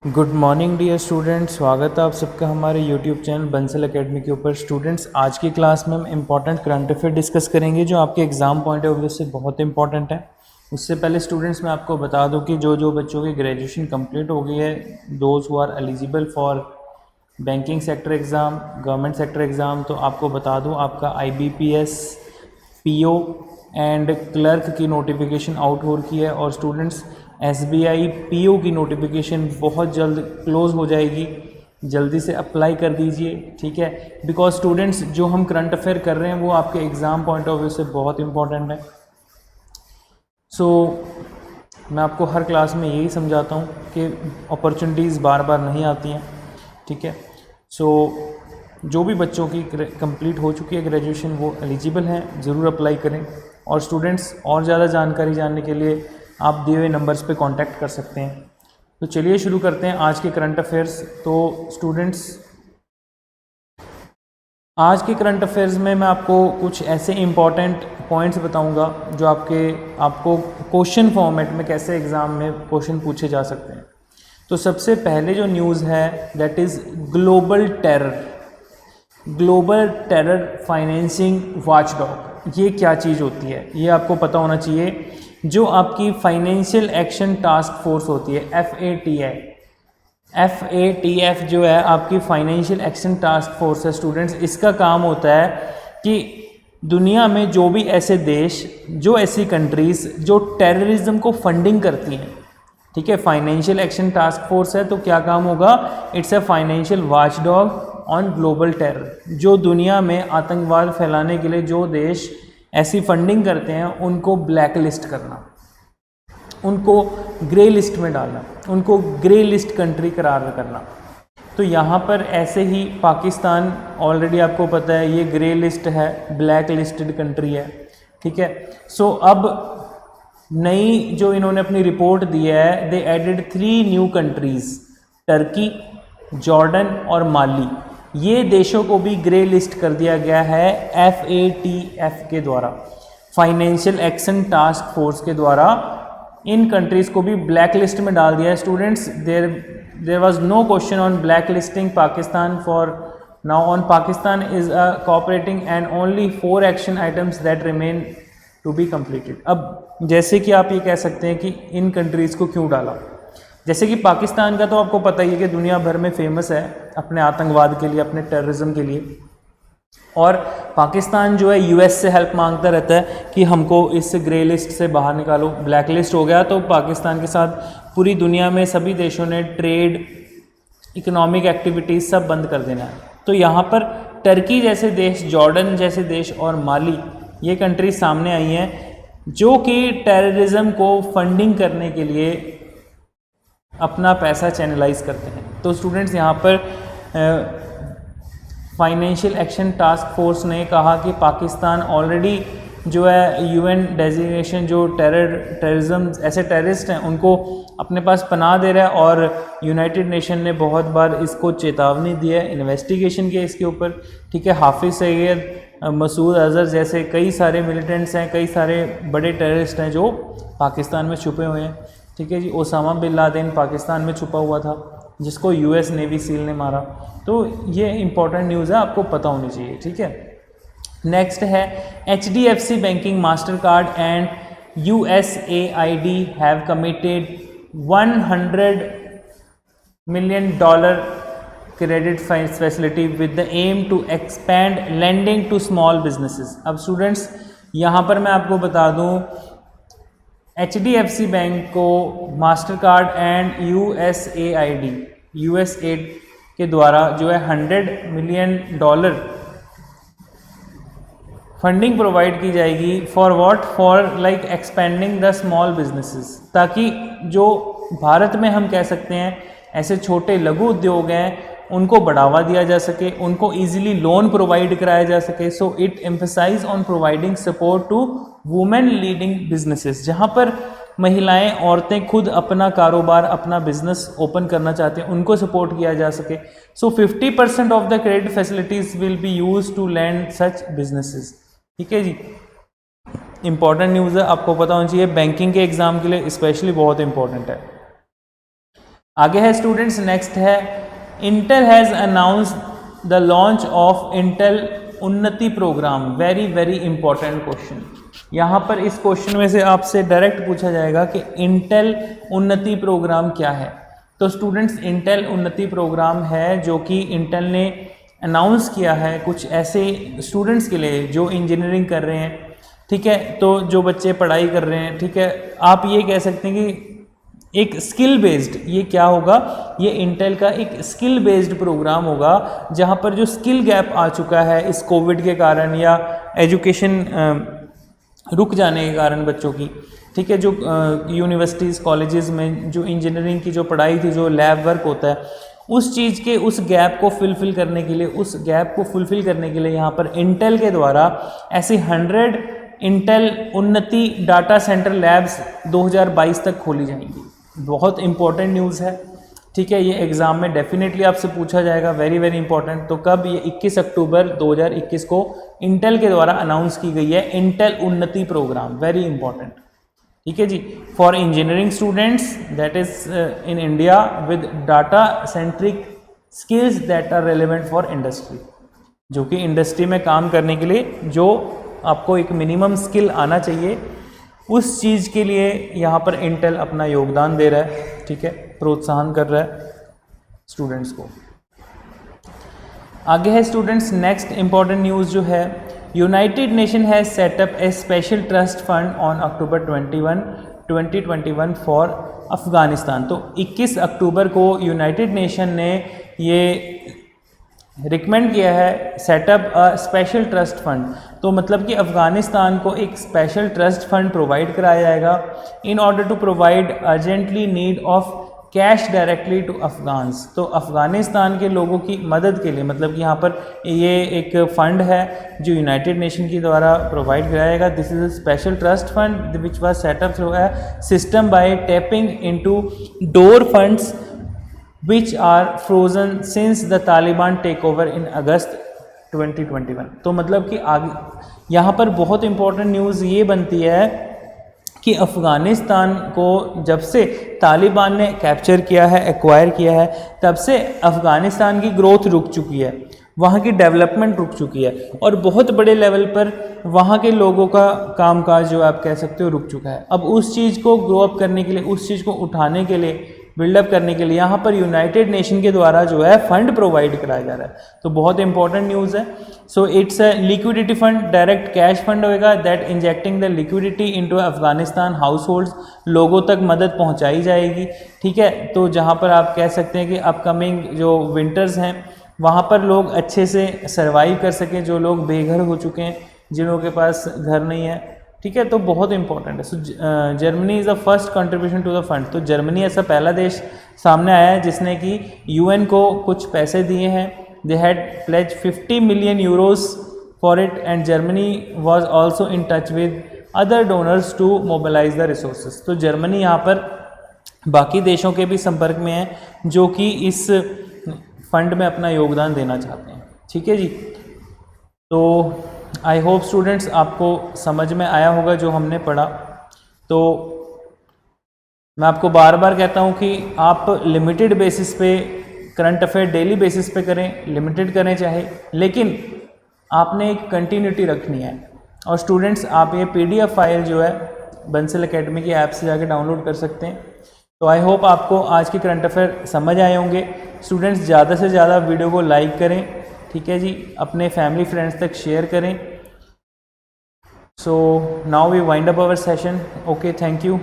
Good morning dear students, स्वागत है आप सबका हमारे यूट्यूब चैनल बंसल एकेडमी के ऊपर। स्टूडेंट्स, आज की क्लास में हम इंपॉर्टेंट करंट अफेयर डिस्कस करेंगे जो आपके एग्जाम पॉइंट ऑफ व्यू से बहुत इंपॉर्टेंट है। उससे पहले स्टूडेंट्स मैं आपको बता दूं कि जो बच्चों की ग्रेजुएशन कंप्लीट हो गई है, those who are eligible for banking sector exam, government sector exam, तो आपको बता दूँ आपका IBPS, PO एंड क्लर्क की नोटिफिकेशन आउट हो रही है। और स्टूडेंट्स, SBI PO की नोटिफिकेशन बहुत जल्द क्लोज हो जाएगी, जल्दी से अप्लाई कर दीजिए, ठीक है। बिकॉज स्टूडेंट्स, जो हम करंट अफेयर कर रहे हैं वो आपके एग्ज़ाम पॉइंट ऑफ व्यू से बहुत इंपॉर्टेंट है। सो मैं आपको हर क्लास में यही समझाता हूँ कि अपॉर्चुनिटीज़ बार बार नहीं आती हैं, ठीक है। सो जो भी बच्चों की कंप्लीट हो चुकी है ग्रेजुएशन, वो एलिजिबल हैं, ज़रूर अप्लाई करें। और स्टूडेंट्स, और ज़्यादा जानकारी जानने के लिए आप दिए हुए नंबर्स पे कांटेक्ट कर सकते हैं। तो चलिए शुरू करते हैं आज के करंट अफेयर्स। तो स्टूडेंट्स, आज के करंट अफेयर्स में मैं आपको कुछ ऐसे इंपॉर्टेंट पॉइंट्स बताऊंगा जो आपको क्वेश्चन फॉर्मेट में कैसे एग्ज़ाम में क्वेश्चन पूछे जा सकते हैं। तो सबसे पहले जो न्यूज़ है that is global terror financing watchdog. ये क्या चीज़ होती है, ये आपको पता होना चाहिए। जो आपकी फाइनेंशियल एक्शन टास्क फोर्स होती है, FATF जो है आपकी फाइनेंशियल एक्शन टास्क फोर्स है स्टूडेंट्स। इसका काम होता है कि दुनिया में जो भी ऐसे देश, जो ऐसी कंट्रीज़ जो टेररिज्म को फंडिंग करती हैं, ठीक है, फाइनेंशियल एक्शन टास्क फोर्स है, तो क्या काम होगा? It's a financial watchdog on global terror. जो दुनिया में आतंकवाद फैलाने के लिए जो देश ऐसी फंडिंग करते हैं उनको ब्लैक लिस्ट करना, उनको ग्रे लिस्ट में डालना, उनको ग्रे लिस्ट कंट्री करार करना। तो यहाँ पर ऐसे ही पाकिस्तान, ऑलरेडी आपको पता है ये ग्रे लिस्ट है, ब्लैक लिस्टेड कंट्री है, ठीक है। सो अब नई जो इन्होंने अपनी रिपोर्ट दी है, they added 3 new countries, Turkey, Jordan और माली। ये देशों को भी ग्रे लिस्ट कर दिया गया है FATF के द्वारा, फाइनेंशियल एक्शन टास्क फोर्स के द्वारा। इन कंट्रीज़ को भी ब्लैक लिस्ट में डाल दिया है students. There was no question on black listing Pakistan for now on. Pakistan is cooperating and only 4 action items that remain to be completed. अब जैसे कि आप ये कह सकते हैं कि इन कंट्रीज़ को क्यों डाला, जैसे कि पाकिस्तान का तो आपको पता ही है कि दुनिया भर में फेमस है अपने आतंकवाद के लिए, अपने टेररिज्म के लिए। और पाकिस्तान जो है US से हेल्प मांगता रहता है कि हमको इस ग्रे लिस्ट से बाहर निकालो। ब्लैक लिस्ट हो गया तो पाकिस्तान के साथ पूरी दुनिया में सभी देशों ने ट्रेड, इकोनॉमिक एक्टिविटीज़ सब बंद कर देना है। तो यहाँ पर टर्की जैसे देश, जॉर्डन जैसे देश और माली, ये कंट्री सामने आई हैं जो कि टेररिज्म को फंडिंग करने के लिए अपना पैसा चैनलाइज करते हैं। तो स्टूडेंट्स, यहाँ पर फाइनेंशियल एक्शन टास्क फोर्स ने कहा कि पाकिस्तान ऑलरेडी जो है UN डेजिग्नेशन, जो टेररिज्म ऐसे टेररिस्ट हैं उनको अपने पास पनाह दे रहा है। और यूनाइटेड नेशन ने बहुत बार इसको चेतावनी दी है, इन्वेस्टिगेशन किया इसके ऊपर, ठीक है। हाफिज सईद, मसूद अजहर जैसे कई सारे मिलिटेंट्स हैं, कई सारे बड़े टेररिस्ट हैं जो पाकिस्तान में छुपे हुए हैं, ठीक है जी। ओसामा बिन लादेन पाकिस्तान में छुपा हुआ था जिसको US नेवी सील ने मारा। तो ये इंपॉर्टेंट न्यूज़ है, आपको पता होनी चाहिए, ठीक है। नेक्स्ट है HDFC banking, Mastercard and USAID have committed $100 million credit facility with the aim to expand lending to small businesses. अब स्टूडेंट्स, यहाँ पर मैं आपको बता दूँ HDFC बैंक को मास्टर कार्ड एंड USAID के द्वारा जो है $100 million फंडिंग प्रोवाइड की जाएगी। For what? For like expanding the small businesses, ताकि जो भारत में हम कह सकते हैं ऐसे छोटे लघु उद्योग हैं उनको बढ़ावा दिया जा सके, उनको इजीली लोन प्रोवाइड कराया जा सके। So it emphasise on providing support to women leading businesses, जहाँ पर महिलाएं, औरतें खुद अपना कारोबार, अपना बिजनेस ओपन करना चाहते हैं, उनको सपोर्ट किया जा सके। So 50% of the credit facilities will be use to lend such businesses, ठीक है जी। इंपॉर्टेंट न्यूज़ है, आपको पता होना चाहिए, बैंकिंग के एग्जाम के लिए स्पेशली बहुत इंपॉर्टेंट है। आगे है स्टूडेंट्स, नेक्स्ट है Intel has announce the launch of Intel Unnati programme. Very very important question. यहाँ पर इस क्वेश्चन में से आपसे डायरेक्ट पूछा जाएगा कि इंटेल उन्नति प्रोग्राम क्या है। तो स्टूडेंट्स, इंटेल उन्नति प्रोग्राम है जो कि इंटेल ने अनाउंस किया है कुछ ऐसे स्टूडेंट्स के लिए जो इंजीनियरिंग कर रहे हैं, ठीक है। तो जो बच्चे पढ़ाई कर रहे हैं, ठीक है, आप ये कह सकते हैं कि एक स्किल बेस्ड, ये क्या होगा, ये इंटेल का एक स्किल बेस्ड प्रोग्राम होगा जहाँ पर जो स्किल गैप आ चुका है इस कोविड के कारण या एजुकेशन रुक जाने के कारण बच्चों की, ठीक है, जो यूनिवर्सिटीज़ कॉलेजेस में जो इंजीनियरिंग की जो पढ़ाई थी, जो लैब वर्क होता है, उस चीज़ के उस गैप को फुलफ़िल करने के लिए यहाँ पर इंटेल के द्वारा ऐसी 100 इंटेल उन्नति डाटा सेंटर लैब्स 2022 तक खोली जाएंगी। बहुत इंपॉर्टेंट न्यूज़ है, ठीक है। ये एग्ज़ाम में डेफिनेटली आपसे पूछा जाएगा, वेरी वेरी इंपॉर्टेंट। तो कब, ये 21 अक्टूबर 2021 को इंटेल के द्वारा अनाउंस की गई है Intel Unnati programme, very important, ठीक है जी। For engineering students that is in India with data centric skills that are relevant for industry, जो कि इंडस्ट्री में काम करने के लिए जो आपको एक मिनिमम स्किल आना चाहिए, उस चीज़ के लिए यहाँ पर इंटेल अपना योगदान दे रहा है, ठीक है, प्रोत्साहन कर रहा है स्टूडेंट्स को। आगे है स्टूडेंट्स, नेक्स्ट इंपॉर्टेंट न्यूज़ जो है, United nation has setup A special trust fund on October 21, 2021 for Afghanistan. तो 21 अक्टूबर को यूनाइटेड नेशन ने ये रिकमेंड किया है setup a special trust fund. तो मतलब कि अफ़गानिस्तान को एक स्पेशल ट्रस्ट फंड प्रोवाइड कराया जाएगा in order to provide urgently need of cash directly to Afghans. तो अफ़गानिस्तान के लोगों की मदद के लिए, मतलब कि यहाँ पर ये एक फ़ंड है जो यूनाइटेड नेशन के द्वारा प्रोवाइड कराया जाएगा। This is a special trust fund which was setup through a system by tapping into door funds which are frozen since the Taliban takeover in August 2021। तो मतलब कि आगे यहाँ पर बहुत इंपॉर्टेंट न्यूज़ ये बनती है कि अफ़गानिस्तान को जब से तालिबान ने कैप्चर किया है, एक्वायर किया है, तब से अफ़गानिस्तान की ग्रोथ रुक चुकी है, वहाँ की डेवलपमेंट रुक चुकी है और बहुत बड़े लेवल पर वहाँ के लोगों का कामकाज जो आप कह सकते हो रुक चुका है। अब उस चीज़ को ग्रो अप करने के लिए, उस चीज़ को उठाने के लिए, बिल्डअप करने के लिए यहाँ पर यूनाइटेड नेशन के द्वारा जो है फंड प्रोवाइड कराया जा रहा है। तो बहुत इंपॉर्टेंट न्यूज़ है। So it's a liquidity fund, direct cash fund होएगा that injecting the liquidity into Afghanistan households, लोगों तक मदद पहुँचाई जाएगी, ठीक है। तो जहाँ पर आप कह सकते हैं कि अपकमिंग जो विंटर्स हैं वहाँ पर लोग अच्छे से सर्वाइव कर सकें, जो लोग बेघर हो चुके हैं, जिन लोगों के पास घर नहीं है, ठीक है। तो बहुत इंपॉर्टेंट है। So Germany is the first contribution to the fund. तो जर्मनी ऐसा पहला देश सामने आया है जिसने कि यूएन को कुछ पैसे दिए हैं। They had pledge 50 million euros for it and Germany was also in touch with other donors to mobilise the resources. तो जर्मनी यहाँ पर बाकी देशों के भी संपर्क में है जो कि इस फंड में अपना योगदान देना चाहते हैं, ठीक है जी। तो आई होप स्टूडेंट्स आपको समझ में आया होगा जो हमने पढ़ा। तो मैं आपको बार बार कहता हूँ कि आप लिमिटेड बेसिस पे करंट अफेयर डेली बेसिस पे करें, लिमिटेड करें चाहे, लेकिन आपने एक कंटिन्यूटी रखनी है। और स्टूडेंट्स आप ये PDF फाइल जो है बंसल एकेडमी की ऐप से जाके डाउनलोड कर सकते हैं। तो आई होप आपको आज के करंट अफेयर समझ आए होंगे। स्टूडेंट्स ज़्यादा से ज़्यादा वीडियो को लाइक करें, ठीक है जी, अपने फैमिली फ्रेंड्स तक शेयर करें। So now we wind up our session. Okay, thank you.